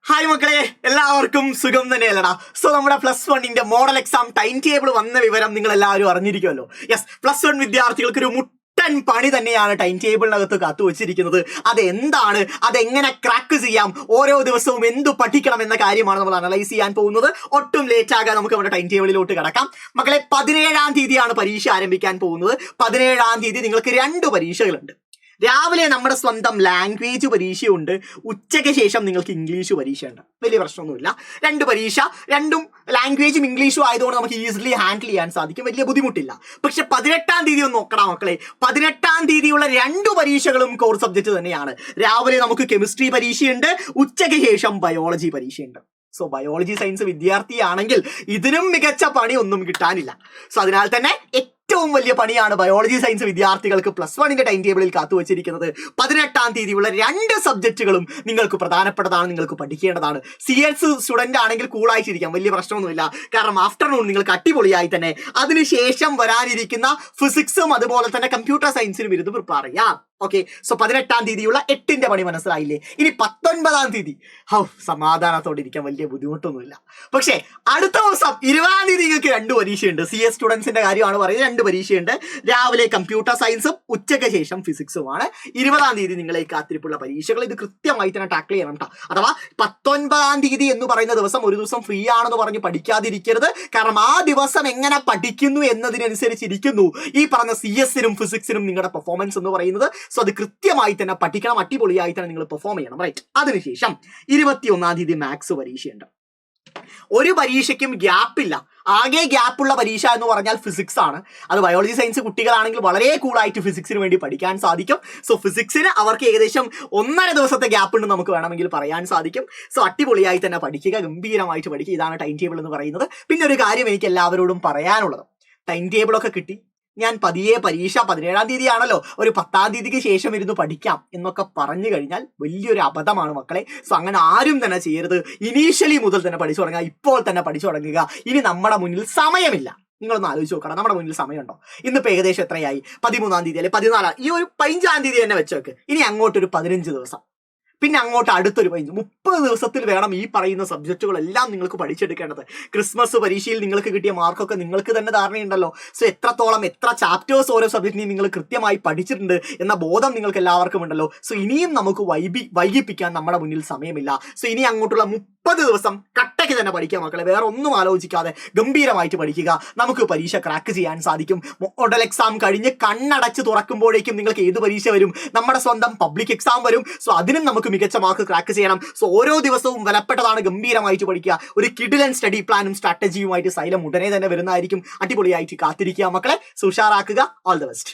Hi മക്കളെ, എല്ലാവർക്കും സുഖം തന്നെയല്ലടാ. സോ നമ്മുടെ +1 മോഡൽ എക്സാം ടൈം ടേബിൾ വന്ന വിവരം നിങ്ങൾ എല്ലാവരും അറിഞ്ഞിരിക്കുമല്ലോ. യെസ്, +1 വിദ്യാർത്ഥികൾക്ക് ഒരു മുട്ടൻ പണി തന്നെയാണ് ടൈം ടേബിളിനകത്ത് കാത്തുവച്ചിരിക്കുന്നത്. അതെന്താണ്, അതെങ്ങനെ ക്രാക്ക് ചെയ്യാം, ഓരോ ദിവസവും എന്തു പഠിക്കണം എന്ന കാര്യമാണ് നമ്മൾ അനലൈസ് ചെയ്യാൻ പോകുന്നത്. ഒട്ടും ലേറ്റ് ആകാൻ നമുക്ക് നമ്മുടെ ടൈം ടേബിളിലോട്ട് കിടക്കാം. മക്കളെ, 17-ാം തീയതിയാണ് പരീക്ഷ ആരംഭിക്കാൻ പോകുന്നത്. 17-ാം തീയതി നിങ്ങൾക്ക് 2 പരീക്ഷകളുണ്ട്. രാവിലെ നമ്മുടെ സ്വന്തം ലാംഗ്വേജ് പരീക്ഷയുണ്ട്, ഉച്ചയ്ക്ക് ശേഷം നിങ്ങൾക്ക് ഇംഗ്ലീഷ് പരീക്ഷയുണ്ട്. വലിയ പ്രശ്നമൊന്നുമില്ല. 2 പരീക്ഷ, രണ്ടും ലാംഗ്വേജും ഇംഗ്ലീഷും ആയതുകൊണ്ട് നമുക്ക് ഈസിലി ഹാൻഡിൽ ചെയ്യാൻ സാധിക്കും, വലിയ ബുദ്ധിമുട്ടില്ല. പക്ഷെ 18-ാം തീയതി ഒന്ന് നോക്കണം മക്കളെ. 18-ാം തീയതിയുള്ള 2 പരീക്ഷകളും കോർ സബ്ജക്റ്റ് തന്നെയാണ്. രാവിലെ നമുക്ക് കെമിസ്ട്രി പരീക്ഷയുണ്ട്, ഉച്ചയ്ക്ക് ശേഷം ബയോളജി പരീക്ഷയുണ്ട്. സോ ബയോളജി സയൻസ് വിദ്യാർത്ഥിയാണെങ്കിൽ ഇതിനും മികച്ച പണി ഒന്നും കിട്ടാനില്ല. സോ അതിനാൽ തന്നെ ഏറ്റവും വലിയ പണിയാണ് ബയോളജി സയൻസ് വിദ്യാർത്ഥികൾക്ക് +1 ടൈം ടേബിളിൽ കാത്തുവച്ചിരിക്കുന്നത്. 18-ാം തീയതിയുള്ള 2 സബ്ജക്റ്റുകളും നിങ്ങൾക്ക് പ്രധാനപ്പെട്ടതാണ്, നിങ്ങൾക്ക് പഠിക്കേണ്ടതാണ്. CS സ്റ്റുഡന്റ് ആണെങ്കിൽ കൂളായിട്ടിരിക്കാം, വലിയ പ്രശ്നമൊന്നുമില്ല. കാരണം ആഫ്റ്റർനൂൺ നിങ്ങൾക്ക് അടിപൊളിയായി തന്നെ അതിനുശേഷം വരാനിരിക്കുന്ന ഫിസിക്സും അതുപോലെ തന്നെ കമ്പ്യൂട്ടർ സയൻസിനും ഇരുന്ന് പ്രിപ്പയർ ചെയ്യാം. ഓക്കെ, സോ 18-ാം തീയതിയുള്ള 8ന്റെ പണി മനസ്സിലായില്ലേ? ഇനി 19-ാം തീയതി സമാധാനത്തോടെ ഇരിക്കാൻ വലിയ ബുദ്ധിമുട്ടൊന്നുമില്ല. പക്ഷേ അടുത്ത ദിവസം 20-ാം തീയതി നിങ്ങൾക്ക് 2 പരീക്ഷയുണ്ട്. CS സ്റ്റുഡൻസിന്റെ കാര്യമാണ് പറയുന്നത്. 2 പരീക്ഷയുണ്ട്. രാവിലെ കമ്പ്യൂട്ടർ സയൻസും ഉച്ചയ്ക്ക് ശേഷം ഫിസിക്സുമാണ്. 20-ാം തീയതി നിങ്ങളെ കാത്തിരിപ്പുള്ള പരീക്ഷകൾ. ഇത് കൃത്യമായി തന്നെ ടാക്കിൾ ചെയ്യണം കേട്ടോ. അഥവാ 19-ാം തീയതി എന്ന് പറയുന്ന ദിവസം ഒരു ദിവസം ഫ്രീ ആണെന്ന് പറഞ്ഞ് പഠിക്കാതിരിക്കരുത്. കാരണം ആ ദിവസം എങ്ങനെ പഠിക്കുന്നു എന്നതിനനുസരിച്ചിരിക്കുന്നു ഈ പറഞ്ഞ CS-നും ഫിസിക്സിനും നിങ്ങളുടെ പെർഫോമൻസ് എന്ന് പറയുന്നത്. സോ അത് കൃത്യമായി തന്നെ പഠിക്കണം, അടിപൊളിയായി തന്നെ നിങ്ങൾ പെർഫോം ചെയ്യണം, റൈറ്റ്? അതിനുശേഷം 21-ാം തീയതി മാത്സ് പരീക്ഷയുണ്ട്. ഒരു പരീക്ഷയ്ക്കും ഗ്യാപ്പില്ല. ആകെ ഗ്യാപ്പുള്ള പരീക്ഷ എന്ന് പറഞ്ഞാൽ ഫിസിക്സ് ആണ്. അത് ബയോളജി സയൻസ് കുട്ടികളാണെങ്കിൽ വളരെ കൂളായിട്ട് ഫിസിക്സിന് വേണ്ടി പഠിക്കാൻ സാധിക്കും. സോ ഫിസിക്സിന് അവർക്ക് ഏകദേശം 1.5 ദിവസത്തെ ഗ്യാപ്പ് ഉണ്ട് നമുക്ക് വേണമെങ്കിൽ പറയാൻ സാധിക്കും. സോ അടിപൊളിയായി തന്നെ പഠിക്കുക, ഗംഭീരമായിട്ട് പഠിക്കുക. ഇതാണ് ടൈം ടേബിൾ എന്ന് പറയുന്നത്. പിന്നെ ഒരു കാര്യം എനിക്ക് എല്ലാവരോടും പറയാനുള്ളത്, ടൈം ടേബിളൊക്കെ കിട്ടി, ഞാൻ പതിയെ പരീക്ഷ 17-ാം തീയതി ആണല്ലോ, ഒരു 10-ാം തീയതിക്ക് ശേഷം ഇരുന്ന് പഠിക്കാം എന്നൊക്കെ പറഞ്ഞു കഴിഞ്ഞാൽ വലിയൊരു അബദ്ധമാണ് മക്കളെ. സോ അങ്ങനെ ആരും തന്നെ ചെയ്യരുത്. ഇനീഷ്യലി മുതൽ തന്നെ പഠിച്ചു തുടങ്ങുക, ഇപ്പോൾ തന്നെ പഠിച്ചു തുടങ്ങുക. ഇനി നമ്മുടെ മുന്നിൽ സമയമില്ല. നിങ്ങളൊന്ന് ആലോചിച്ച് നോക്കണം, നമ്മുടെ മുന്നിൽ സമയമുണ്ടോ? ഇന്നിപ്പോൾ ഏകദേശം എത്രയായി? 13-ാം തീയതി അല്ലെ 14-ാം, ഈ ഒരു 15-ാം തീയതി തന്നെ വെച്ചേക്ക്. ഇനി അങ്ങോട്ടൊരു 15 ദിവസം, പിന്നെ അങ്ങോട്ട് അടുത്തൊരു 30 ദിവസത്തിൽ വേണം ഈ പറയുന്ന സബ്ജക്റ്റുകളെല്ലാം നിങ്ങൾക്ക് പഠിച്ചെടുക്കേണ്ടത്. ക്രിസ്മസ് പരീക്ഷയിൽ നിങ്ങൾക്ക് കിട്ടിയ മാർക്കൊക്കെ നിങ്ങൾക്ക് തന്നെ ധാരണയുണ്ടല്ലോ. സോ എത്ര ചാപ്റ്റേഴ്സ് ഓരോ സബ്ജക്റ്റിനെയും നിങ്ങൾ കൃത്യമായി പഠിച്ചിട്ടുണ്ട് എന്ന ബോധം നിങ്ങൾക്ക് എല്ലാവർക്കും ഉണ്ടല്ലോ. സോ ഇനിയും നമുക്ക് വൈകിപ്പിക്കാൻ നമ്മുടെ മുന്നിൽ സമയമില്ല. സോ ഇനി അങ്ങോട്ടുള്ള 30 ദിവസം കട്ടയ്ക്ക് തന്നെ പഠിക്കുക മക്കളെ. വേറെ ഒന്നും ആലോചിക്കാതെ ഗംഭീരമായിട്ട് പഠിക്കുക. നമുക്ക് പരീക്ഷ ക്രാക്ക് ചെയ്യാൻ സാധിക്കും. മോഡൽ എക്സാം കഴിഞ്ഞ് കണ്ണടച്ച് തുറക്കുമ്പോഴേക്കും നിങ്ങൾക്ക് ഏത് പരീക്ഷ വരും? നമ്മുടെ സ്വന്തം പബ്ലിക് എക്സാം വരും. സോ അതിനും നമുക്ക് മികച്ച മാർക്ക് ക്രാക്ക് ചെയ്യണം. സോ ഓരോ ദിവസവും വിലപ്പെട്ടതാണ്, ഗംഭീരമായിട്ട് പഠിക്കുക. ഒരു കിഡിലൻ സ്റ്റഡി പ്ലാനും സ്ട്രാറ്റജിയുമായിട്ട് സൈലം ഉടനെ തന്നെ വരുന്നതായിരിക്കും. അടിപൊളിയായിട്ട് കാത്തിരിക്കുക മക്കളെ. ഉഷാറാക്കുക. All the best.